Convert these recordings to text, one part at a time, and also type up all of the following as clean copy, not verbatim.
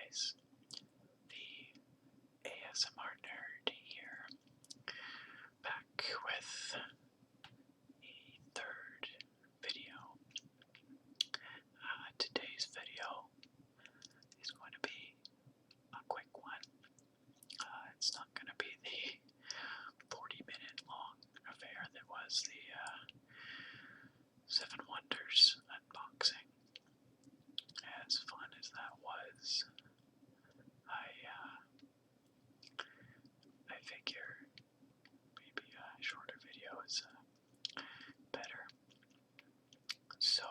guys, the ASMR nerd here, back with a third video. Today's video is going to be a quick one. It's not going to be the 40-minute long affair that was the Seven Wonders unboxing. As fun as that was, I figure maybe a shorter video is better. So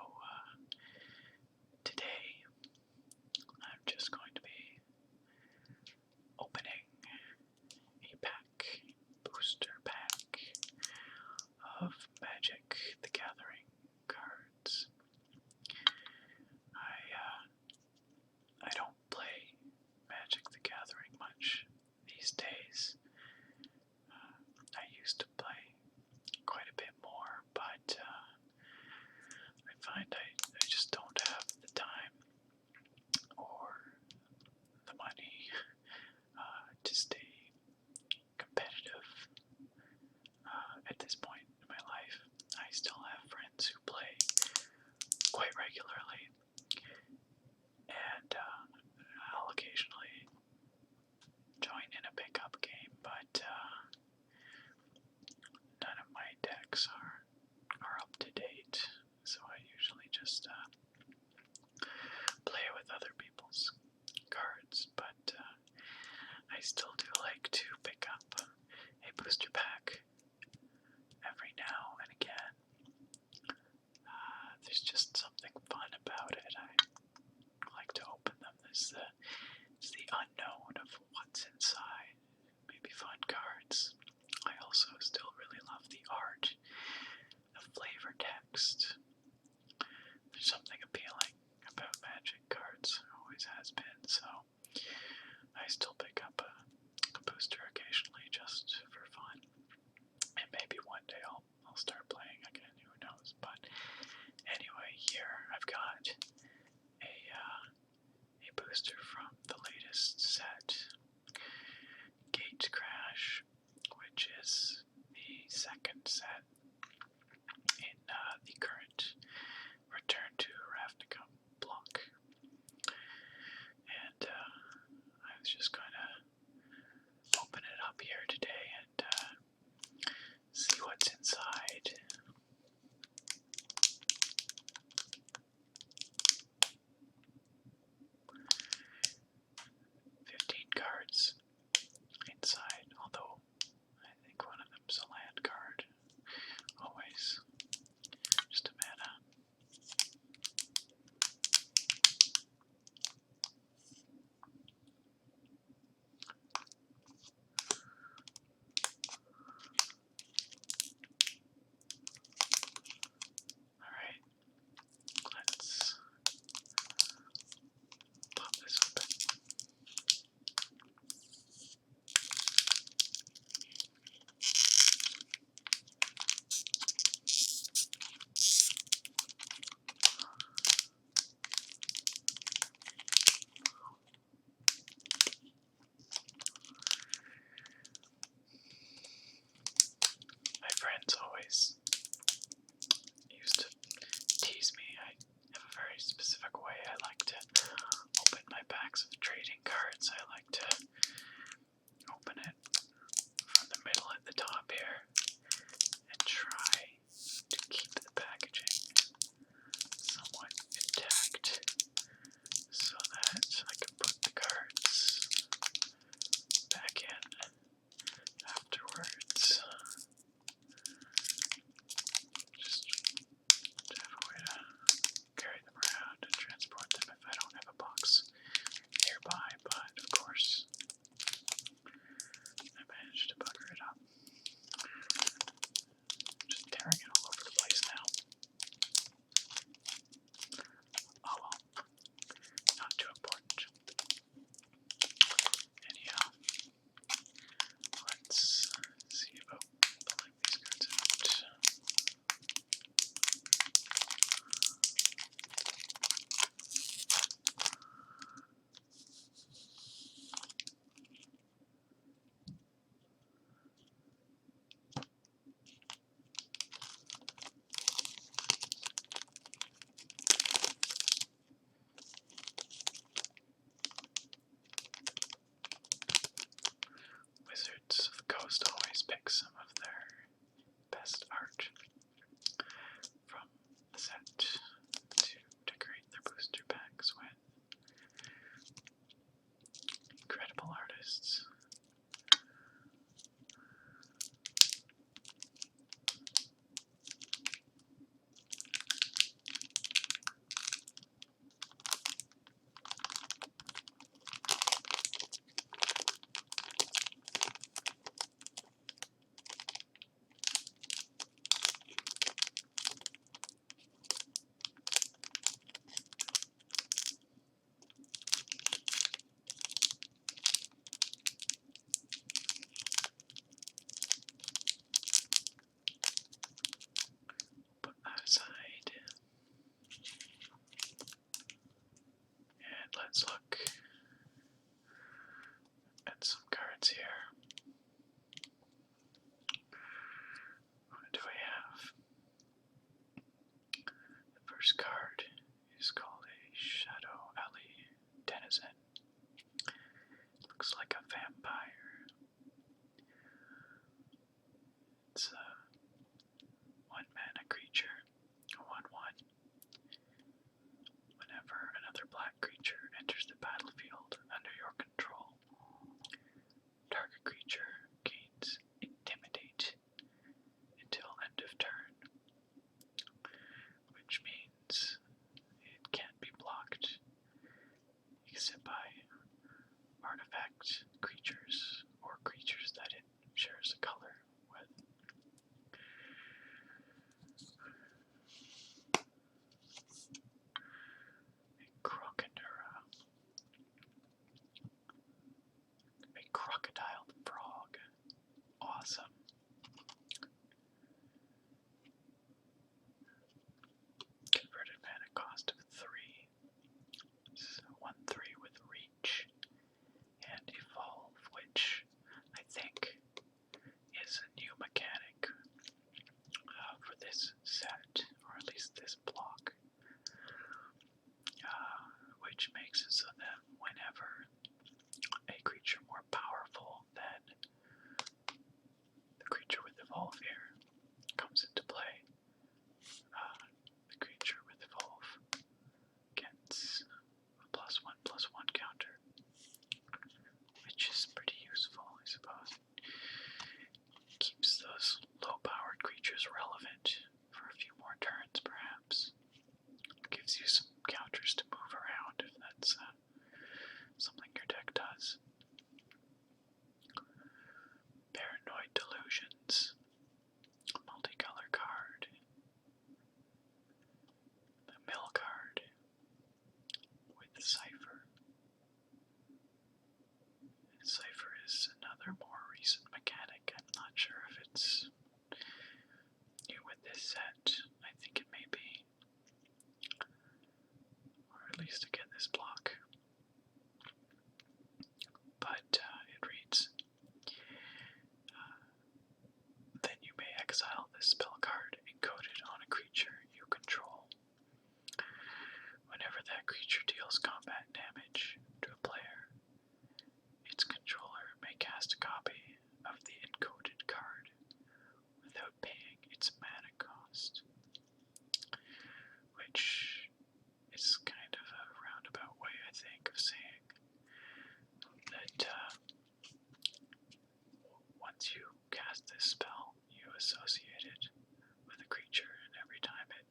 today I'm just going to be opening a booster pack of Magic the Gathering cards. I don't play Magic the Gathering much these days. I used to play quite a bit more, but I find I just don't have the time or the money to stay competitive at this point in my life. I still have friends who play quite regularly, and I'll occasionally join in a pickup game, but none of my decks are up to date, so I usually just play with other people's cards, but I still do like to pick up a booster pack every now and again. There's just something fun about it. I like to open them. It's the unknown of what's inside. Maybe fun cards. I also still really love the art, the flavor text. There's something appealing about Magic cards. Always has been. So I still pick up a booster occasionally just for fun. And maybe one day I'll start playing again. Who knows? But anyway, here I've got a booster from the latest set, Gatecrash, which is the second set in the current Return to Ravnica block. And I was just going to open it up here today and see what's inside. Cards inside, although I think one of them's a land card. Always. Just a mana. Alright. Let's pop this open. My friends always used to tease me. I have a very specific way I like to open my packs of trading cards. I like to open it from the middle at the top here and try to keep the packaging somewhat intact so that I can put the cards back in afterwards. Just to have a way to carry them around and transport them if I don't have a box nearby, but of course I managed to bugger it up. as in, looks like a vampire. It's a 1-mana creature, a 1/1. Whenever another black creature enters the battlefield under your control, target creature gains Intimidate until end of turn, which means it can't be blocked except by artifact creatures or creatures that it shares a color with. A crocodile frog. Awesome. Converted mana cost of 3. So 1/3 with reach and evolve, which I think is a new mechanic for this set, or at least this block, which makes it so that whenever a creature more powerful than the creature with evolve here comes into play, the creature with evolve gets a +1/+1 counter, which is pretty useful, I suppose. Keeps those low-powered creatures relevant for a few more turns, perhaps. Gives you some counters to move around if that's something your deck does. Paranoid Delusions. Multicolor card. The mill card with Cipher. And Cipher is another more recent mechanic. I'm not sure if it's new with this set. I think it may be. Or at least again this block. But it reads, then you may exile this spell card encoded on a creature you control. Whenever that creature deals combat damage to a player, its controller may cast a copy of the encoded card without paying its mana cost, which is kind of a roundabout way, I think, of saying that once you cast this spell, you associate it with a creature, and every time it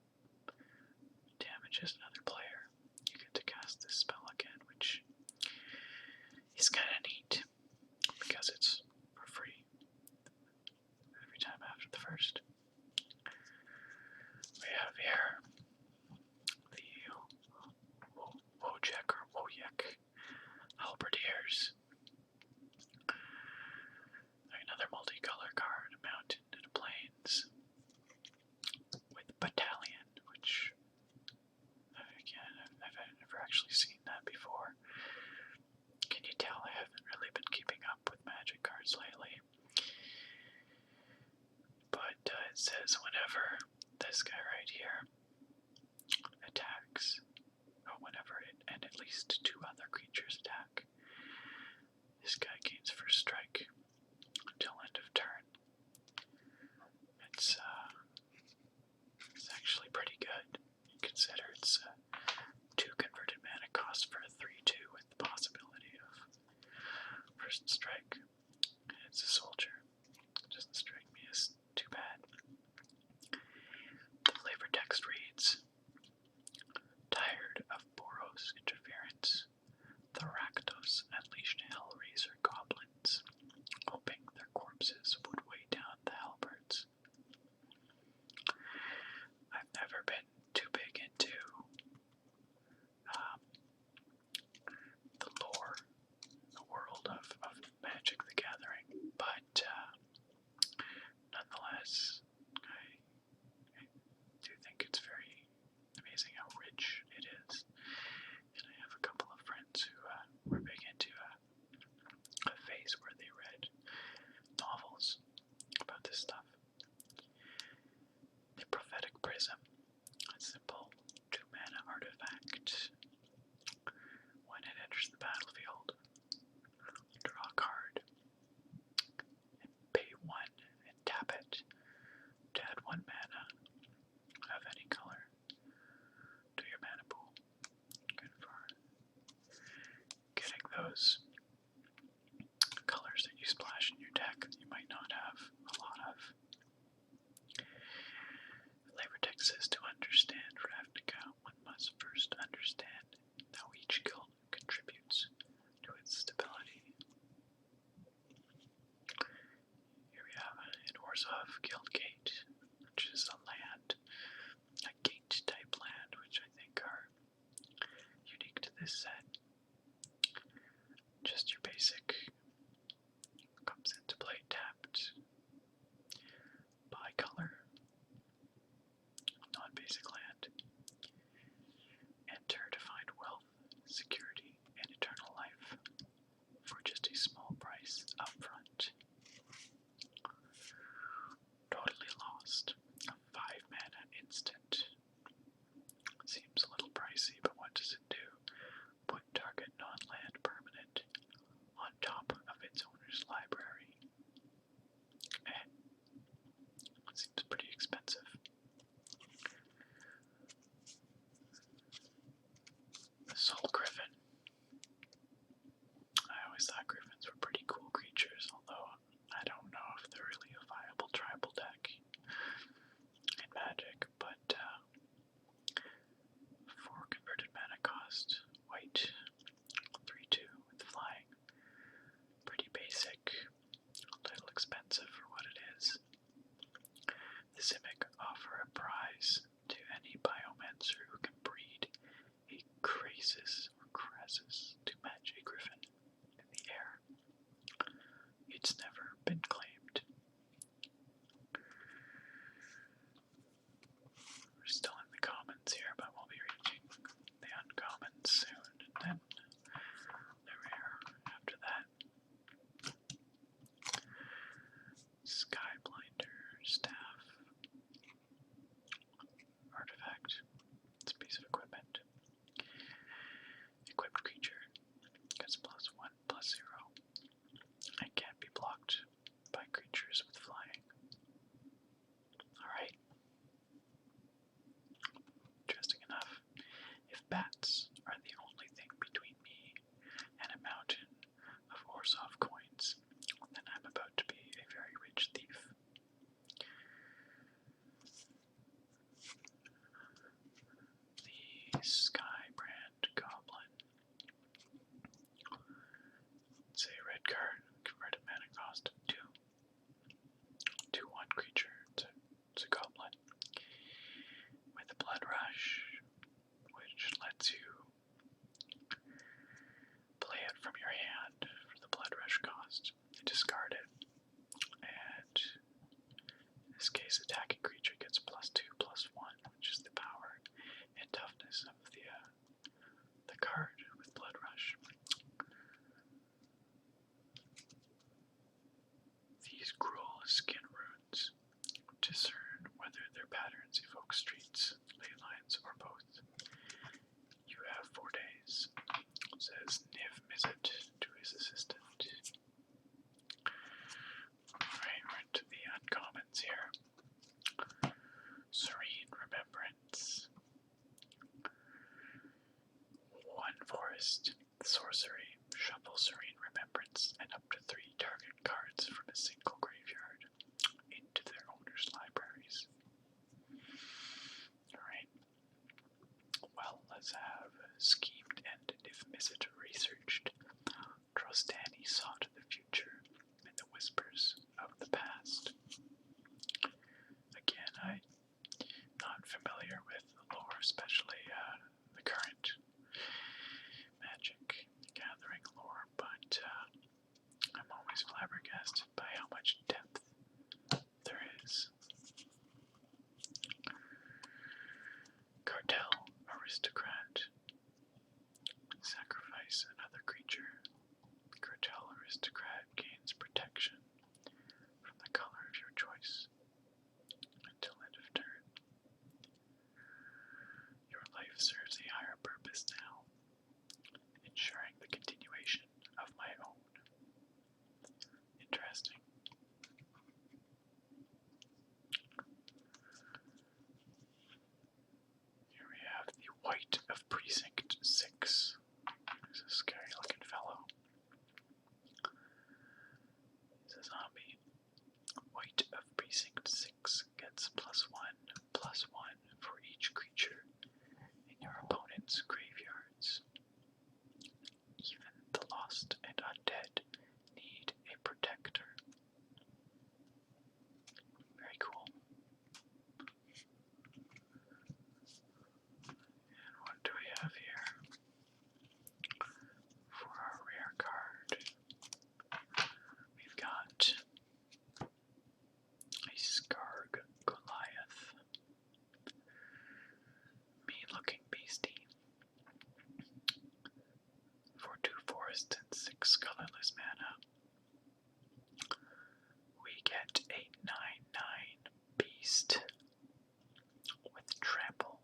damages another player, you get to cast this spell again, which is kind of neat, because it's for free every time after the first. We have here the Wojek or Wojek Halberdiers. Another multicolor card, a mountain and a plains, with Battalion, which, again, I've never actually seen that before. Can you tell I haven't really been keeping up with Magic cards lately? But it says whenever this guy right here attacks, or whenever it and at least 2 other creatures attack, this guy gains first strike until end of turn. It's actually pretty good. Consider it's 2 converted mana cost for a 3/2 with the possibility of first strike. And it's a soldier. It doesn't strike me as too bad. The flavor text reads, tired of Boros interference, the Rakdos unleashed Hellraiser goblins, hoping their corpses would weigh down the halberds. I've never been too big into those colors that you splash in your deck that you might not have a lot of. Flavor text says to understand Ravnica, one must first understand how each guild contributes to its stability. Here we have an Orzhov Guild Gate, which is a land, a gate type land, which I think are unique to this set. Just your basic comes into play tapped by color, non-basic land. Enter to find wealth, security, and eternal life for just a small price up front. Totally Lost, a 5-mana instant. Seems a little pricey, but what does it do? Put target non-land permanent on top of its owner's library. Seems pretty expensive. The Soul Griffin. I always thought griffins were pretty cool creatures, although I don't know if they're really a viable tribal deck in Magic, but 4 converted mana cost, white, 3/2 with flying. Pretty basic, a little expensive for what it is. The Simic offer a prize to any biomancer who can breed a Krasis to match a griffin in the air. It's never been claimed. We're still in the commons here, but we'll be reaching the uncommons soon, and then the rare after that. Skyblinder Staff. Artifact. It's a piece of equipment. Equipped creature gets +1/+0 and can't be blocked by creatures with flying. Alright. Interesting enough. If bats are the only thing between me and a mountain of Orzhov coins, then I'm about to be a very rich thief. The Skybrand Goblin. It's a red card, converted mana cost of 2. 2/1 creature. It's a goblin. With a Blood Rush, which lets you play it from your hand for the Blood Rush cost. You discard it, and in this case, attacking creature gets +2/+1, which is the power and toughness of the card with Blood Rush. These Gruul Skin Runes. Discern whether their patterns evoke streets, ley lines, or both. You have 4 days, says Niv Mizzet to his assistant. Alright, we're into the uncommons here. Serene Remembrance. 1 forest, sorcery, shuffle Serene Remembrance and up to 3 target cards from a single graveyard into their owner's libraries. Alright. Well, let's have schemed and Niv Mizzet researched. Trostani sought the future in the whispers of the past. Again, I'm not familiar with the lore, especially the current Magic Gathering lore, but I'm always flabbergasted by how much depth there is. Cartel Aristocrat. Sacrifice another creature. Cartel Aristocrat gains protection from the color of your choice until end of turn. Your life serves a higher purpose now, ensuring the continuation of my own. Interesting. Here we have the White of Precinct 6. He's a scary looking fellow. forest and 6 colorless mana. We get a 9/9 beast with trample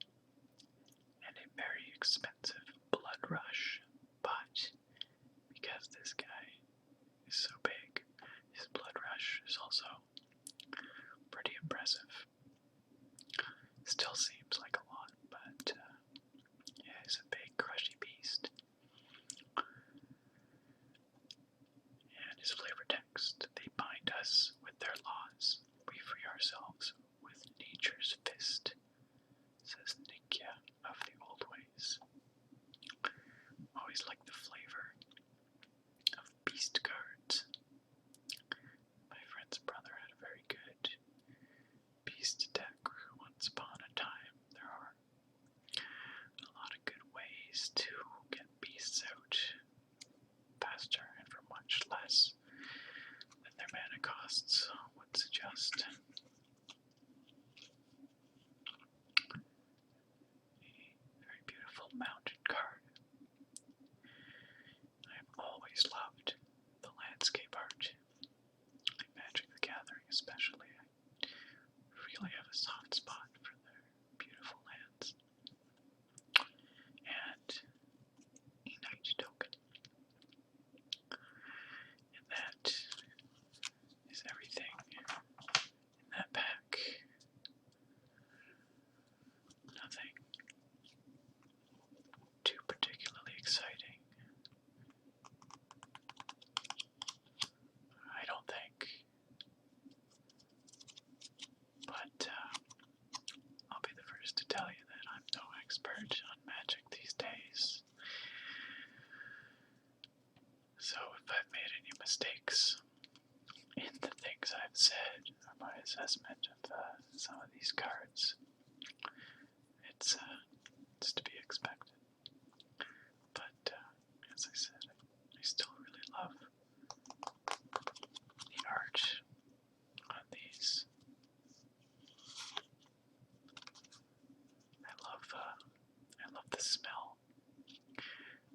and a very expensive blood rush, but because this guy is so big, his blood rush is also pretty impressive. Still seems like a lot, but yeah, he's a big crushy beast. And his flavor text: they bind us with their laws, we free ourselves with nature's fist, says Nikia of the old ways. Always like the flavor of beast cards. My friend's brother had a very good beast deck once upon a time. There are a lot of good ways to get beasts out faster and for much less than their mana costs would suggest. A very beautiful mountain card. I've always loved the landscape art. Magic the Gathering especially. I really have a soft spot for their beautiful lands. And a night token. And that is everything in that pack. Nothing too particularly exciting. I don't think. But I'll be the first to tell you that I'm no expert on Magic these days. So if I've made any mistakes in the things I've said or my assessment of some of these cards, it's to be expected. But as I said, I still really love the art on these. I love the smell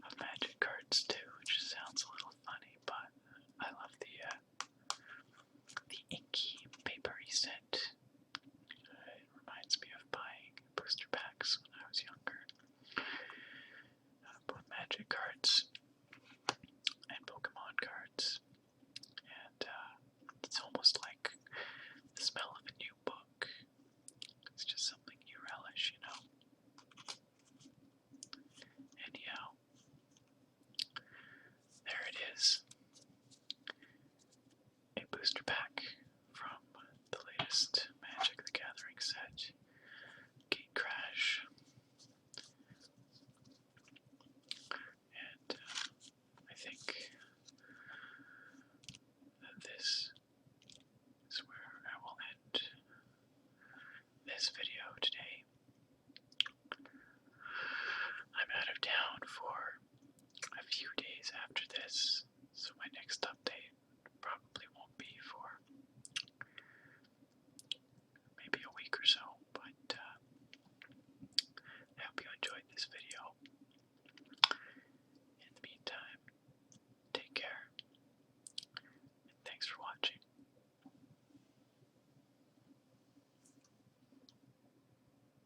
of Magic cards too, which sounds a little funny, but I love the inky, papery scent. It reminds me of buying booster packs when I was younger. Both Magic cards and Pokemon cards. And it's almost like the smell of a new book. It's just something you relish, you know. Anyhow, there it is. A booster pack from the latest Magic the Gathering set, Gatecrash. And I think that this is where I will end this video today. I'm out of town for a few days after this, so my next update probably won't be for maybe a week or so, but I hope you enjoyed this video.